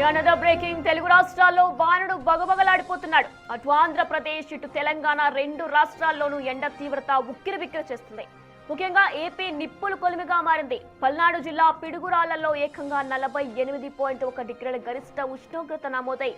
Another breaking Telugu రాష్ట్రాల్లో వానుడు బగబగలాడిపోతున్నాడు. అటు ఆంధ్రప్రదేశ్ ఇటు తెలంగాణ రెండు రాష్ట్రాల్లోనూ ఎండ తీవ్రత ఉక్కిరిబిక్కిరి చేస్తుంది. ముఖ్యంగా ఏపీ నిప్పులు కొలిమిగా మారింది. పల్నాడు జిల్లా పిడుగురాళ్లలో ఏకంగా 48.1 డిగ్రీల గరిష్ట ఉష్ణోగ్రత నమోదై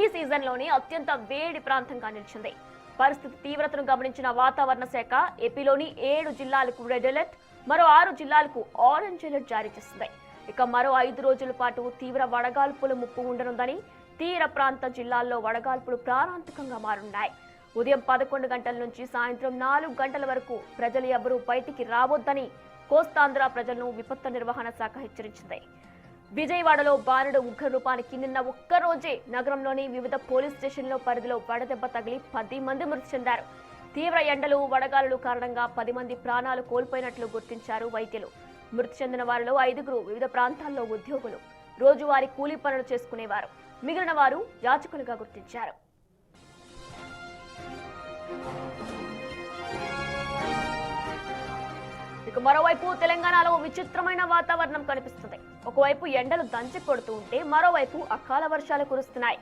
ఈ సీజన్లోనే అత్యంత వేడి ప్రాంతంగా నిలిచింది. పరిస్థితి తీవ్రతను గమనించిన వాతావరణ శాఖ ఏపీలోని 7 జిల్లాలకు రెడ్ అలర్ట్, మరో 6 జిల్లాలకు ఆరెంజ్ అలర్ట్ జారీ చేసింది. ఇక మరో 5 రోజుల పాటు తీవ్ర వడగాల్పుల ముప్పు ఉండనుందని, తీర ప్రాంత జిల్లాల్లో వడగాల్పులు ప్రాణాంతకంగా మారున్నాయి. ఉదయం 11 గంటల నుంచి సాయంత్రం 4 గంటల వరకు ప్రజలు ఎవరూ బయటికి రావద్దని కోస్తాంధ్ర ప్రజలను విపత్తు నిర్వహణ శాఖ హెచ్చరించింది. విజయవాడలో బాణుడు ఉగ్ర రూపానికి నిన్న ఒక్కరోజే నగరంలోని వివిధ పోలీస్ స్టేషన్ల పరిధిలో వడదెబ్బ తగిలి 10 మంది మృతి చెందారు. తీవ్ర ఎండలు, వడగాలుల కారణంగా 10 మంది ప్రాణాలు కోల్పోయినట్లు గుర్తించారు వైద్యులు. మృతి చెందిన వారిలో 5గురు వివిధ ప్రాంతాల్లో ఉద్యోగులు, రోజువారీ కూలీ పనులు చేసుకునేవారు. మిగిలిన వారు యాచకులుగా గుర్తించారు. ఇక మరోవైపు తెలంగాణలో విచిత్రమైన వాతావరణం కనిపిస్తుంది. ఒకవైపు ఎండలు దంచి కొడుతూ ఉంటే మరోవైపు అకాల వర్షాలు కురుస్తున్నాయి.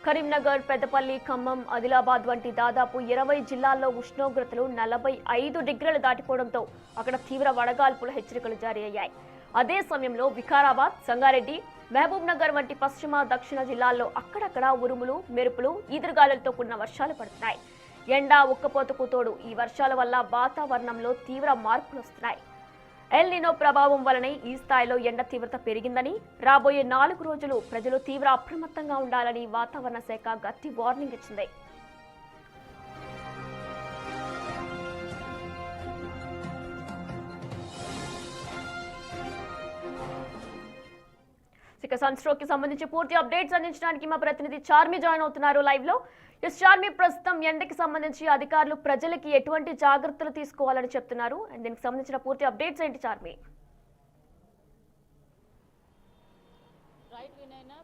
కరీంనగర్, పెద్దపల్లి, ఖమ్మం, ఆదిలాబాద్ వంటి దాదాపు 20 జిల్లాల్లో ఉష్ణోగ్రతలు 45 డిగ్రీలు దాటిపోవడంతో అక్కడ తీవ్ర వడగాల్పుల హెచ్చరికలు జారీ అయ్యాయి. అదే సమయంలో వికారాబాద్, సంగారెడ్డి, మహబూబ్ నగర్ వంటి పశ్చిమ, దక్షిణ జిల్లాల్లో అక్కడక్కడ ఉరుములు, మెరుపులు, ఈదురుగాలులతో కూడిన వర్షాలు పడుతున్నాయి. ఎండ, ఉక్కపోతకు తోడు ఈ వర్షాల వల్ల వాతావరణంలో తీవ్ర మార్పులు వస్తున్నాయి. ఎల్ నినో ప్రభావం వలనే ఈ స్థాయిలో ఎండ తీవ్రత పెరిగిందని, రాబోయే 4 రోజులు ప్రజలు తీవ్ర అప్రమత్తంగా ఉండాలని వాతావరణ శాఖ గట్టి వార్నింగ్ ఇచ్చింది. ఇక సన్ స్ట్రోక్ కి సంబంధించి పూర్తి అప్డేట్స్ అందించడానికి మా ప్రతినిధి చార్మి జాయిన్ అవుతున్నారు లైవ్ లో. చార్మి, ప్రస్తుతం ఎండకి సంబంధించి అధికారులు ప్రజలకి ఎటువంటి జాగ్రత్తలు తీసుకోవాలని చెప్తున్నారు, అండ్ దీనికి సంబంధించిన పూర్తి అప్డేట్స్ ఏంటి చార్మి?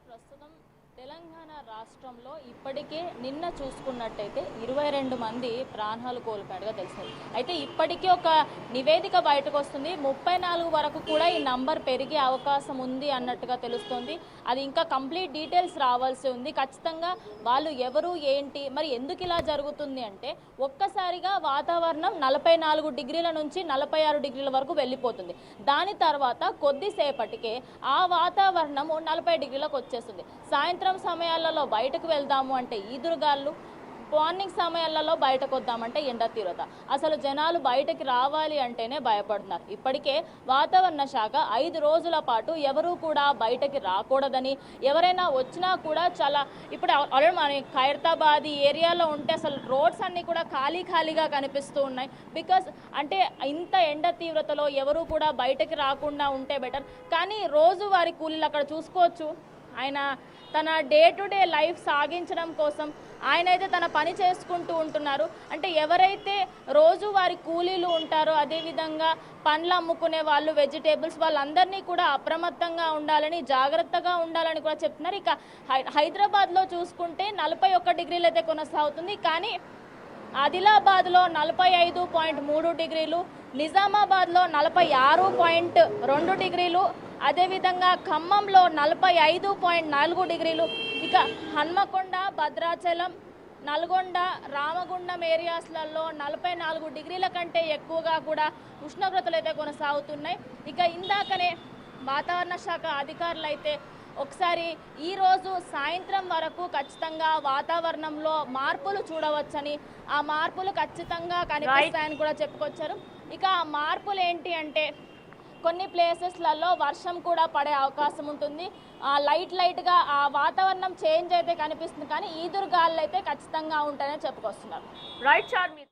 ప్రస్తుతం తెలంగాణ రాష్ట్రంలో ఇప్పటికే నిన్న చూసుకున్నట్టయితే 22 మంది ప్రాణాలు కోల్పోయాడుగా తెలిసింది. అయితే ఇప్పటికీ ఒక నివేదిక బయటకు వస్తుంది, 34 వరకు కూడా ఈ నంబర్ పెరిగే అవకాశం ఉంది అన్నట్టుగా తెలుస్తుంది. అది ఇంకా కంప్లీట్ డీటెయిల్స్ రావాల్సి ఉంది. ఖచ్చితంగా వాళ్ళు ఎవరు, ఏంటి, మరి ఎందుకు ఇలా జరుగుతుంది అంటే ఒక్కసారిగా వాతావరణం 44 డిగ్రీల నుంచి 46 డిగ్రీల వరకు వెళ్ళిపోతుంది. దాని తర్వాత కొద్దిసేపటికే ఆ వాతావరణం 40 డిగ్రీలకు వచ్చేస్తుంది. సాయంత్రం సమయాలలో బయటకు వెళ్దాము అంటే ఈదురుగాళ్ళు, మార్నింగ్ సమయాలలో బయటకు వద్దామంటే ఎండ తీవ్రత. అసలు జనాలు బయటకి రావాలి అంటేనే భయపడుతున్నారు. ఇప్పటికే వాతావరణ శాఖ 5 రోజుల పాటు ఎవరూ కూడా బయటకి రాకూడదని, ఎవరైనా వచ్చినా కూడా చాలా ఇప్పుడు ఆల్రెడీ మన ఖైరతాబాద్ ఏరియాలో ఉంటే అసలు రోడ్స్ అన్నీ కూడా ఖాళీగా కనిపిస్తూ ఉన్నాయి. బికాస్ అంటే ఇంత ఎండ తీవ్రతలో ఎవరూ కూడా బయటకి రాకుండా ఉంటే బెటర్. కానీ రోజువారీ కూలీలు అక్కడ చూసుకోవచ్చు, ఆయన తన డే టు డే లైఫ్ సాగించడం కోసం ఆయన అయితే తన పని చేసుకుంటూ ఉంటున్నారు. అంటే ఎవరైతే రోజువారి కూలీలు ఉంటారో, అదేవిధంగా పండ్లు అమ్ముకునే వాళ్ళు, వెజిటేబుల్స్, వాళ్ళందరినీ కూడా అప్రమత్తంగా ఉండాలని, జాగ్రత్తగా ఉండాలని కూడా చెప్తున్నారు. ఇక హైదరాబాద్లో చూసుకుంటే 41 డిగ్రీలు అయితే కొనసాగుతుంది. కానీ ఆదిలాబాద్లో 45.3 డిగ్రీలు, నిజామాబాద్లో 46.2 డిగ్రీలు, అదేవిధంగా ఖమ్మంలో 45.4 డిగ్రీలు, ఇక హన్మకొండ, భద్రాచలం, నల్గొండ, రామగుండం ఏరియాస్లలో 44 డిగ్రీల కంటే ఎక్కువగా కూడా ఉష్ణోగ్రతలు అయితే కొనసాగుతున్నాయి. ఇక ఇందాకనే వాతావరణ శాఖ అధికారులు అయితే ఒకసారి ఈరోజు సాయంత్రం వరకు ఖచ్చితంగా వాతావరణంలో మార్పులు చూడవచ్చని, ఆ మార్పులు ఖచ్చితంగా కనిపిస్తాయని కూడా చెప్పుకొచ్చారు. ఇక ఆ మార్పులు ఏంటి అంటే కొన్ని ప్లేసెస్లలో వర్షం కూడా పడే అవకాశం ఉంటుంది. లైట్గా ఆ వాతావరణం చేంజ్ అయితే కనిపిస్తుంది, కానీ ఈదురుగాలు అయితే ఖచ్చితంగా ఉంటాయని చెప్పుకొస్తున్నారు. రైట్ చార్మి.